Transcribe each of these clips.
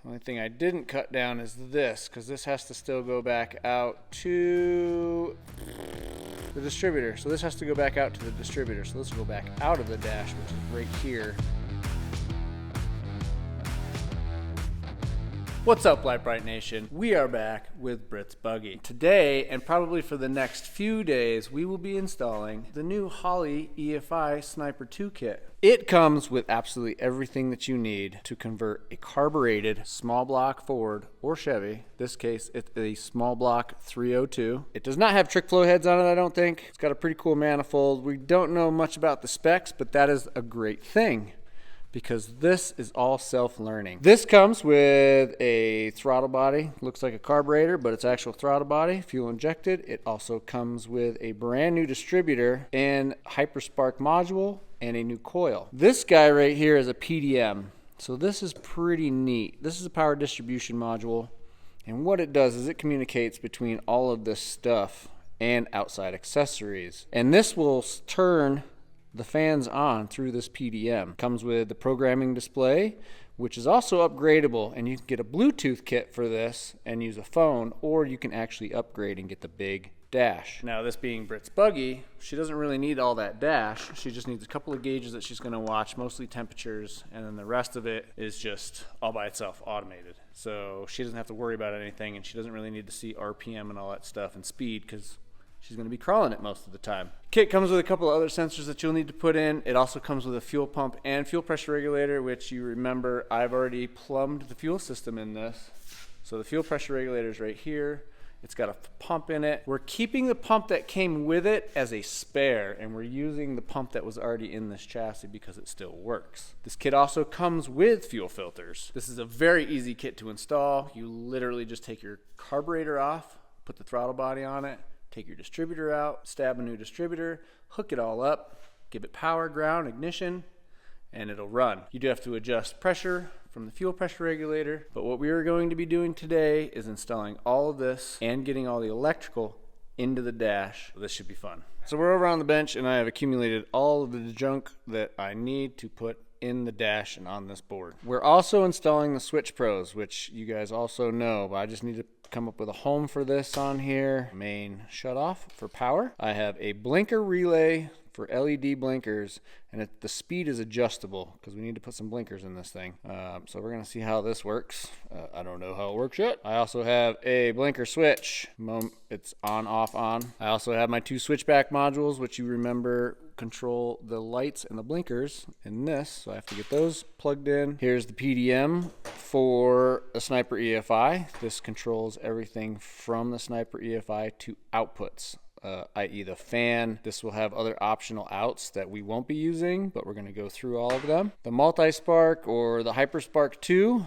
Only thing I didn't cut down is this, because this has to still go back out to the distributor. So this has to go back out to the distributor. So this will go back out of the dash, which is right here. What's up, Brite Nation? We are back with Brite's Buggy. Today, and probably for the next few days, we will be installing the new Holley EFI Sniper 2 kit. It comes with absolutely everything that you need to convert a carbureted small block Ford or Chevy. In this case, it's a small block 302. It does not have trick flow heads on it, I don't think. It's got a pretty cool manifold. We don't know much about the specs, but that is a great thing, because this is all self-learning. This comes with a throttle body. Looks like a carburetor, but it's actual throttle body, fuel injected. It also comes with a brand new distributor and Hyperspark module and a new coil. This guy right here is a PDM. So this is pretty neat. This is a power distribution module. And what it does is it communicates between all of this stuff and outside accessories. And this will turn the fans on through this PDM. Comes with the programming display, which is also upgradable, and you can get a Bluetooth kit for this and use a phone, or you can actually upgrade and get the big dash. Now, this being Brite's Buggy, she doesn't really need all that dash. She just needs a couple of gauges that she's gonna watch, mostly temperatures, and then the rest of it is just all by itself automated. So she doesn't have to worry about anything, and she doesn't really need to see RPM and all that stuff and speed, because she's going to be crawling it most of the time. Kit comes with a couple of other sensors that you'll need to put in. It also comes with a fuel pump and fuel pressure regulator, which you remember I've already plumbed the fuel system in this. So the fuel pressure regulator is right here. It's got a pump in it. We're keeping the pump that came with it as a spare, and we're using the pump that was already in this chassis because it still works. This kit also comes with fuel filters. This is a very easy kit to install. You literally just take your carburetor off, put the throttle body on it, take your distributor out, stab a new distributor, hook it all up, give it power, ground, ignition, and it'll run. You do have to adjust pressure from the fuel pressure regulator, but what we are going to be doing today is installing all of this and getting all the electrical into the dash. This should be fun. So we're over on the bench, and I have accumulated all of the junk that I need to put in the dash and on this board. We're also installing the Switch Pros, which you guys also know, but I just need to come up with a home for this on here. Main shut off for power. I have a blinker relay for LED blinkers, and the speed is adjustable because we need to put some blinkers in this thing. So we're gonna see how this works. I don't know how it works yet. I also have a blinker switch. It's on, off, on. I also have my two switchback modules, which you remember control the lights and the blinkers in this, so I have to get those plugged in. Here's the PDM for a Sniper EFI. This controls everything from the Sniper EFI to outputs, i.e. the fan. This will have other optional outs that we won't be using, but we're going to go through all of them. The multi-spark or the Hyperspark 2,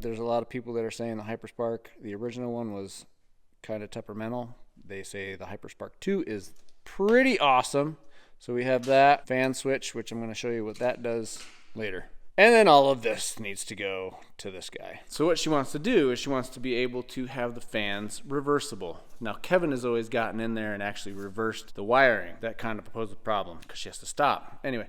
there's a lot of people that are saying the Hyperspark, the original one, was kind of temperamental. They say the Hyperspark 2 is pretty awesome. So we have that fan switch, which I'm going to show you what that does later. And then all of this needs to go to this guy. So what she wants to do is she wants to be able to have the fans reversible. Now, Kevin has always gotten in there and actually reversed the wiring. That kind of poses a problem because she has to stop. Anyway,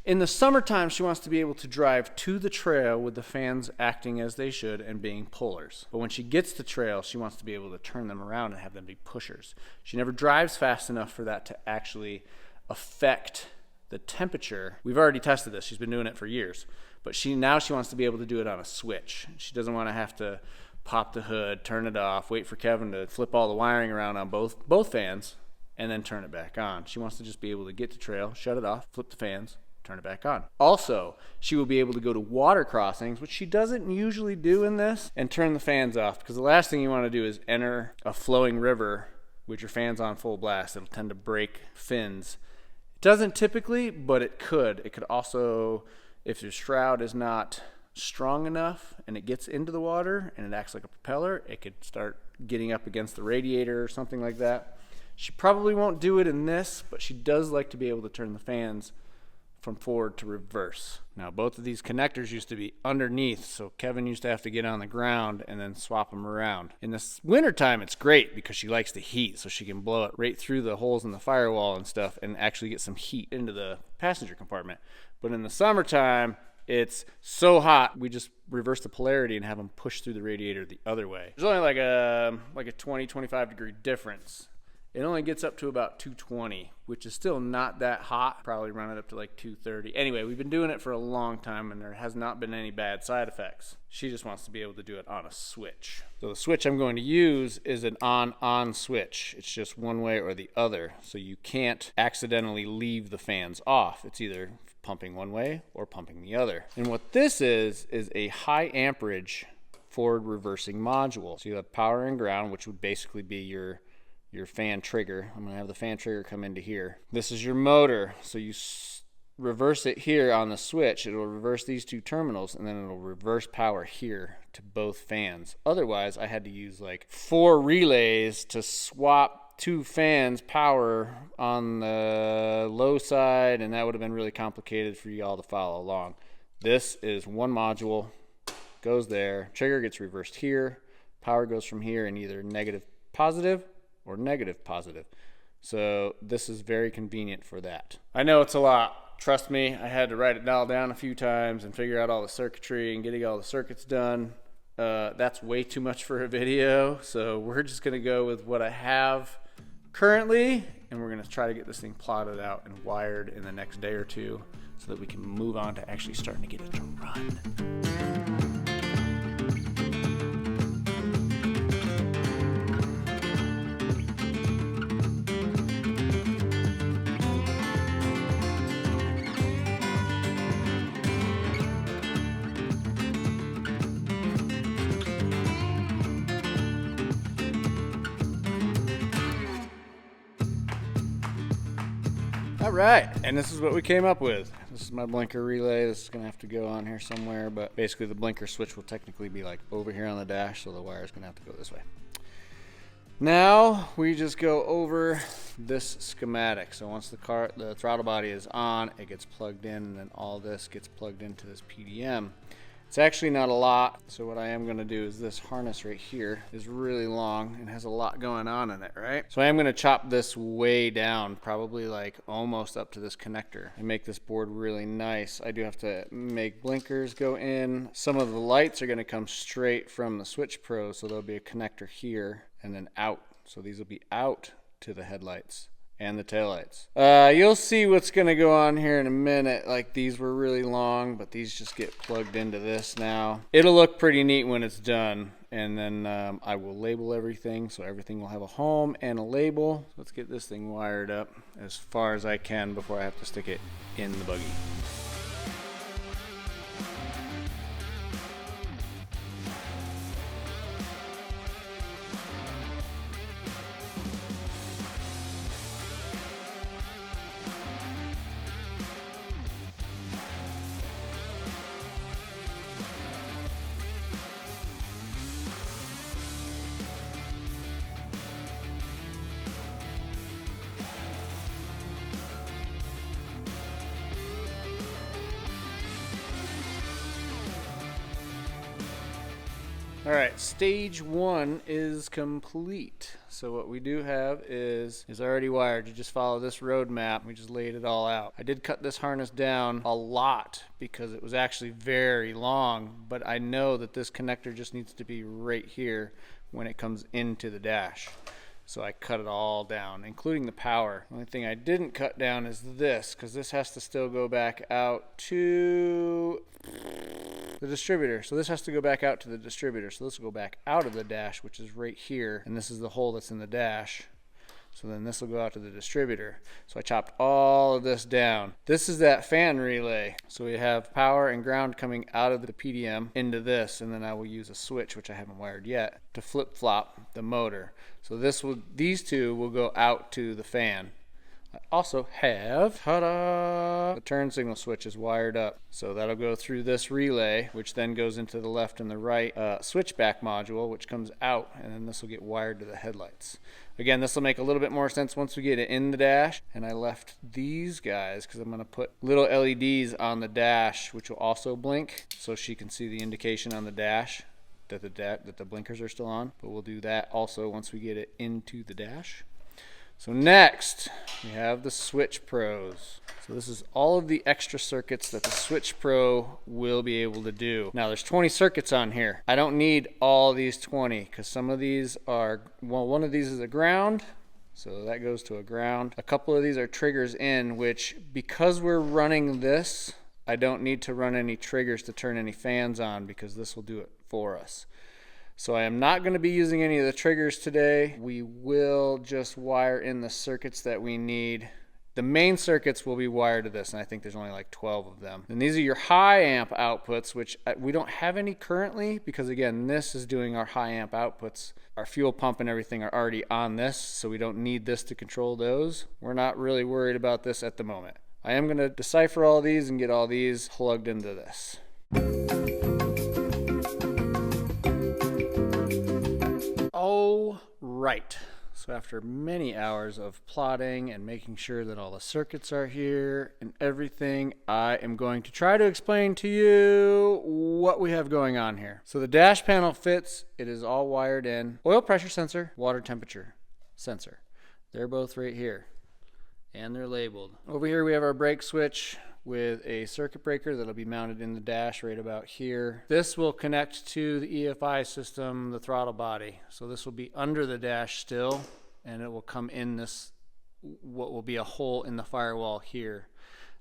in the summertime, she wants to be able to drive to the trail with the fans acting as they should and being pullers. But when she gets to trail, she wants to be able to turn them around and have them be pushers. She never drives fast enough for that to actually affect the temperature. We've already tested this. She's been doing it for years. But now she wants to be able to do it on a switch. She doesn't want to have to pop the hood, turn it off, wait for Kevin to flip all the wiring around on both fans, and then turn it back on. She wants to just be able to get to trail, shut it off, flip the fans, turn it back on. Also, she will be able to go to water crossings, which she doesn't usually do in this, and turn the fans off, because the last thing you want to do is enter a flowing river with your fans on full blast. It'll tend to break fins. It doesn't typically, but it could. It could also, if your shroud is not strong enough and it gets into the water and it acts like a propeller, it could start getting up against the radiator or something like that. She probably won't do it in this, but she does like to be able to turn the fans from forward to reverse. Now, both of these connectors used to be underneath, so Kevin used to have to get on the ground and then swap them around. In the wintertime, it's great because she likes the heat, so she can blow it right through the holes in the firewall and stuff and actually get some heat into the passenger compartment. But in the summertime, It's so hot, we just reverse the polarity and have them push through the radiator the other way. There's only like a 20, 25 degree difference. It only gets up to about 220, which is still not that hot. Probably run it up to like 230. Anyway, we've been doing it for a long time and there has not been any bad side effects. She just wants to be able to do it on a switch. So the switch I'm going to use is an on-on switch. It's just one way or the other. So you can't accidentally leave the fans off. It's either pumping one way or pumping the other. And what this is a high amperage forward reversing module. So you have power and ground, which would basically be your fan trigger. I'm going to have the fan trigger come into here. This is your motor. So you reverse it here on the switch. It'll reverse these two terminals and then it'll reverse power here to both fans. Otherwise, I had to use like 4 relays to swap 2 fans power on the low side, and that would have been really complicated for y'all to follow along. This is one module, goes there, trigger gets reversed here, power goes from here in either negative positive or negative positive. So this is very convenient for that. I know it's a lot. Trust me, I had to write it all down a few times and figure out all the circuitry and getting all the circuits done. That's way too much for a video, so we're just gonna go with what I have currently, and we're gonna try to get this thing plotted out and wired in the next day or two so that we can move on to actually starting to get it to run. All right, and this is what we came up with. This is my blinker relay. This is gonna have to go on here somewhere, but basically the blinker switch will technically be like over here on the dash, so the wire is gonna have to go this way. Now we just go over this schematic. So once the throttle body is on, it gets plugged in, and then all this gets plugged into this PDM. It's actually not a lot, so what I am going to do is this harness right here is really long and has a lot going on in it, right? So I am going to chop this way down, probably like almost up to this connector, and make this board really nice. I do have to make blinkers go in. Some of the lights are going to come straight from the Switch Pro, so there'll be a connector here and then out. So these will be out to the headlights and the taillights. You'll see what's gonna go on here in a minute. Like, these were really long, but these just get plugged into this now. It'll look pretty neat when it's done. And then I will label everything, so everything will have a home and a label. Let's get this thing wired up as far as I can before I have to stick it in the buggy. All right, stage 1 is complete. So what we do have is already wired. You just follow this roadmap. We just laid it all out. I did cut this harness down a lot because it was actually very long, but I know that this connector just needs to be right here when it comes into the dash. So I cut it all down, including the power. The only thing I didn't cut down is this, because this has to still go back out to the distributor. So this has to go back out to the distributor. So this will go back out of the dash, which is right here. And this is the hole that's in the dash. So then this will go out to the distributor. So I chopped all of this down. This is that fan relay. So we have power and ground coming out of the PDM into this, and then I will use a switch, which I haven't wired yet, to flip-flop the motor. So these two will go out to the fan. I also have, ta-da, the turn signal switch is wired up. So that'll go through this relay, which then goes into the left and the right switchback module, which comes out, and then this will get wired to the headlights. Again, this will make a little bit more sense once we get it in the dash. And I left these guys because I'm going to put little LEDs on the dash, which will also blink, so she can see the indication on the dash that the blinkers are still on. But we'll do that also once we get it into the dash. So next, we have the Switch Pros. So this is all of the extra circuits that the Switch Pro will be able to do. Now there's 20 circuits on here. I don't need all these 20 because some of these are, well, one of these is a ground, so that goes to a ground. A couple of these are triggers in, which because we're running this, I don't need to run any triggers to turn any fans on because this will do it for us. So I am not going to be using any of the triggers today. We will just wire in the circuits that we need. The main circuits will be wired to this, and I think there's only like 12 of them. And these are your high amp outputs, which we don't have any currently because, again, this is doing our high amp outputs. Our fuel pump and everything are already on this, so we don't need this to control those. We're not really worried about this at the moment. I am going to decipher all these and get all these plugged into this. All right. So after many hours of plotting and making sure that all the circuits are here and everything, I am going to try to explain to you what we have going on here. So the dash panel fits. It is all wired in. Oil pressure sensor, water temperature sensor. They're both right here. And they're labeled. Over here we have our brake switch with a circuit breaker that'll be mounted in the dash right about here. This will connect to the EFI system, the throttle body. So this will be under the dash still, and it will come in this, what will be a hole in the firewall here.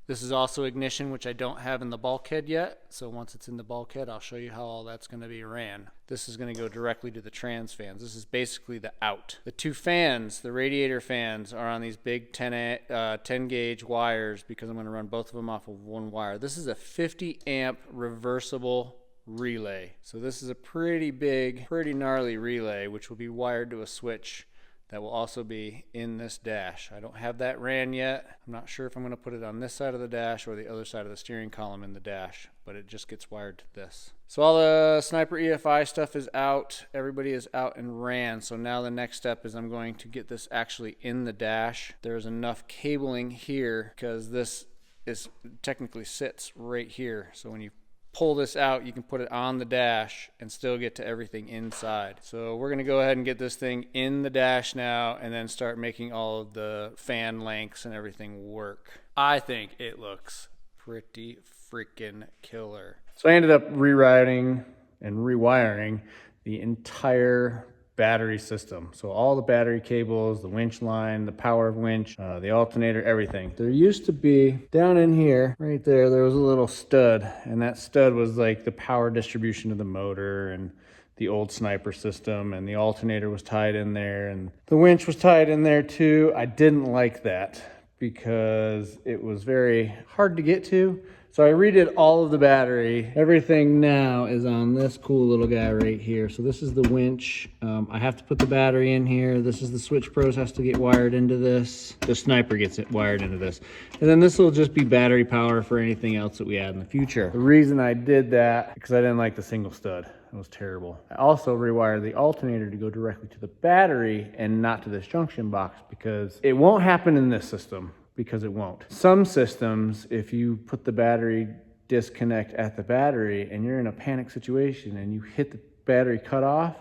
This is also ignition, which I don't have in the bulkhead yet. So once it's in the bulkhead, I'll show you how all that's going to be ran. This is going to go directly to the trans fans. This is basically the out. The two fans, the radiator fans, are on these big 10 gauge wires because I'm going to run both of them off of one wire. This is a 50 amp reversible relay. So this is a pretty big, pretty gnarly relay, which will be wired to a switch that will also be in this dash. I don't have that ran yet. I'm not sure if I'm going to put it on this side of the dash or the other side of the steering column in the dash, but it just gets wired to this. So all the Sniper EFI stuff is out. Everybody is out and ran. So now the next step is I'm going to get this actually in the dash. There's enough cabling here because this is technically sits right here. So when you pull this out, you can put it on the dash and still get to everything inside. So we're going to go ahead and get this thing in the dash now and then start making all of the fan lengths and everything work. I think it looks pretty freaking killer. So I ended up rewriting and rewiring the entire battery system. So all the battery cables, the winch line, the power winch, the alternator, everything. There used to be down in here, right there, there was a little stud, and that stud was like the power distribution of the motor and the old Sniper system, and the alternator was tied in there, and the winch was tied in there too. I didn't like that because it was very hard to get to. So I redid all of the battery. Everything now is on this cool little guy right here. So this is the winch. I have to put the battery in here. This is the Switch Pros, has to get wired into this. The Sniper gets it wired into this. And then this will just be battery power for anything else that we add in the future. The reason I did that, because I didn't like the single stud. It was terrible. I also rewired the alternator to go directly to the battery and not to this junction box because it won't happen in this system. Because it won't. Some systems, if you put the battery disconnect at the battery and you're in a panic situation and you hit the battery cut off,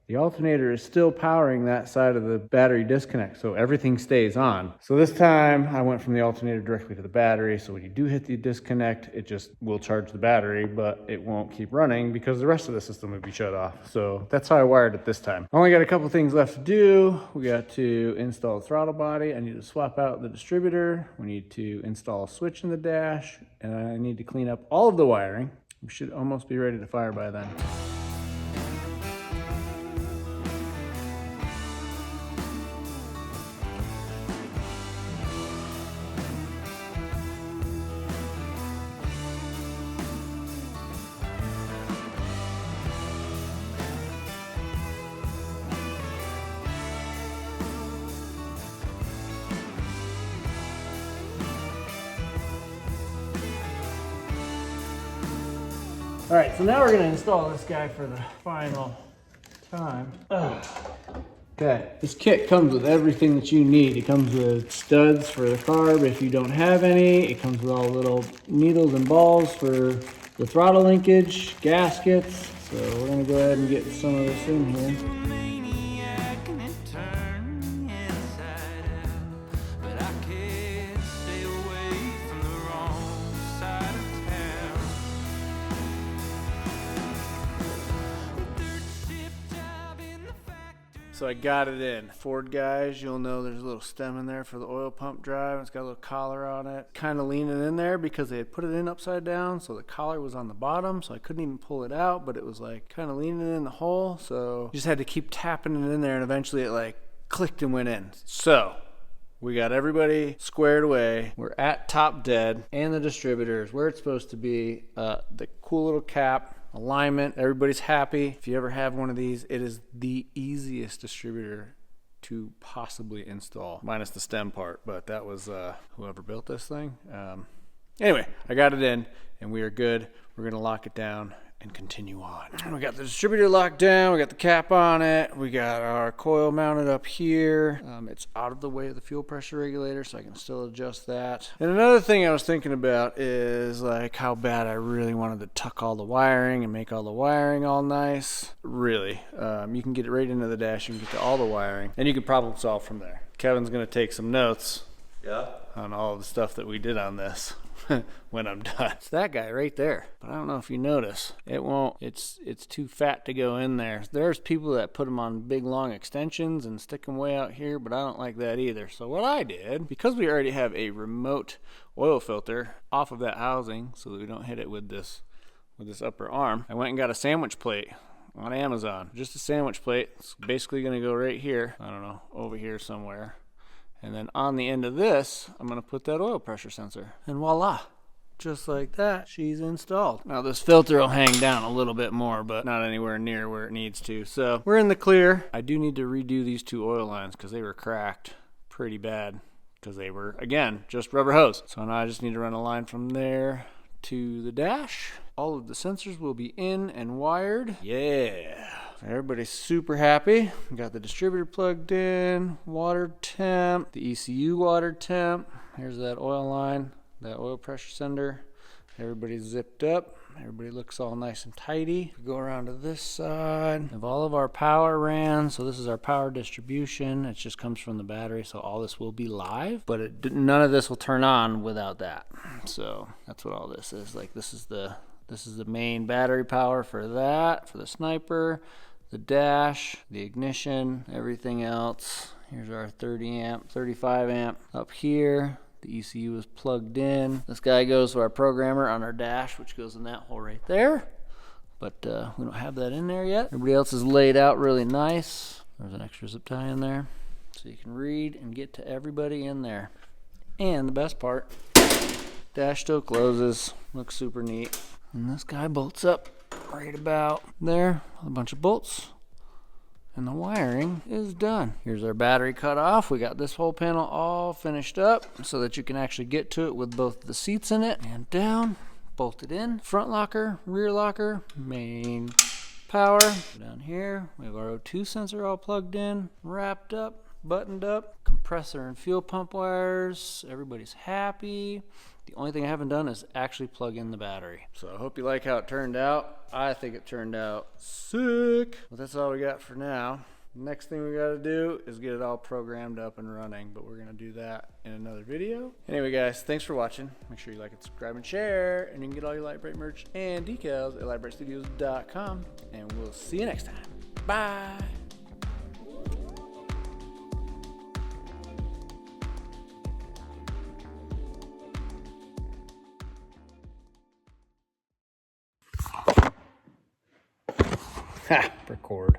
the alternator is still powering that side of the battery disconnect, so everything stays on. So this time I went from the alternator directly to the battery, so when you do hit the disconnect, it just will charge the battery, but it won't keep running because the rest of the system would be shut off. So that's how I wired it this time. I only got a couple things left to do. We got to install the throttle body. I need to swap out the distributor. We need to install a switch in the dash, and I need to clean up all of the wiring. We should almost be ready to fire by then. All right, so now we're gonna install this guy for the final time. Okay, this kit comes with everything that you need. It comes with studs for the carb if you don't have any. It comes with all the little needles and balls for the throttle linkage, gaskets. So we're gonna go ahead and get some of this in here. so I got it in. Ford guys, you'll know there's a little stem in there for the oil pump drive. It's got a little collar on it. Kind of leaning in there because they had put it in upside down, so the collar was on the bottom, so I couldn't even pull it out, but it was like kind of leaning in the hole, so just had to keep tapping it in there, and eventually it like clicked and went in. So we got everybody squared away. We're at top dead, and the distributors where it's supposed to be. The cool little cap, alignment, everybody's happy. If you ever have one of these, it is the easiest distributor to possibly install, minus the stem part, but that was whoever built this thing. Anyway, I got it in, and we are good. We're gonna lock it down and continue on. We got the distributor locked down, we got the cap on it, we got our coil mounted up here. It's out of the way of the fuel pressure regulator, so I can still adjust that. And another thing I was thinking about is like how bad I really wanted to tuck all the wiring and make all the wiring all nice. Really, you can get it right into the dash, you can get to all the wiring, and you can problem solve from there. Kevin's gonna take some notes on all of the stuff that we did on this. When I'm done. It's that guy right there. But I don't know if you notice. It won't, it's too fat to go in there. There's people that put them on big long extensions and stick them way out here, but I don't like that either. So what I did, because we already have a remote oil filter off of that housing so that we don't hit it with this upper arm, I went and got a sandwich plate on Amazon. Just a sandwich plate. It's basically gonna go right here. I don't know, over here somewhere. And then on the end of this, I'm gonna put that oil pressure sensor. And voila, just like that, she's installed. Now this filter will hang down a little bit more, but not anywhere near where it needs to. So we're in the clear. I do need to redo these two oil lines because they were cracked pretty bad because they were, again, just rubber hose. So now I just need to run a line from there to the dash. All of the sensors will be in and wired. Yeah. Everybody's super happy. We got the distributor plugged in, water temp, the ECU water temp. Here's that oil line, that oil pressure sender. Everybody's zipped up. Everybody looks all nice and tidy. We go around to this side. We have all of our power ran. So this is our power distribution. It just comes from the battery. So all this will be live, but none of this will turn on without that. So that's what all this is. Like this is the main battery power for that, for the sniper, the dash, the ignition, everything else. Here's our 30 amp, 35 amp up here. The ECU is plugged in. This guy goes to our programmer on our dash, which goes in that hole right there. But we don't have that in there yet. Everybody else is laid out really nice. There's an extra zip tie in there, so you can read and get to everybody in there. And the best part, dash still closes. Looks super neat. And this guy bolts up right about there with a bunch of bolts. And the wiring is done. Here's our battery cut off. We got this whole panel all finished up so that you can actually get to it with both the seats in it and down, bolted in. Front locker, rear locker, main power. Down here, we have our O2 sensor all plugged in, wrapped up, buttoned up. Compressor and fuel pump wires. Everybody's happy. The only thing I haven't done is actually plug in the battery. So I hope you like how it turned out. I think it turned out sick. But that's all we got for now. Next thing we gotta do is get it all programmed up and running, but we're gonna do that in another video. Anyway guys, thanks for watching. Make sure you like and subscribe and share, and you can get all your Lite Brite merch and decals at litebritstudios.com, and we'll see you next time. Bye. Record.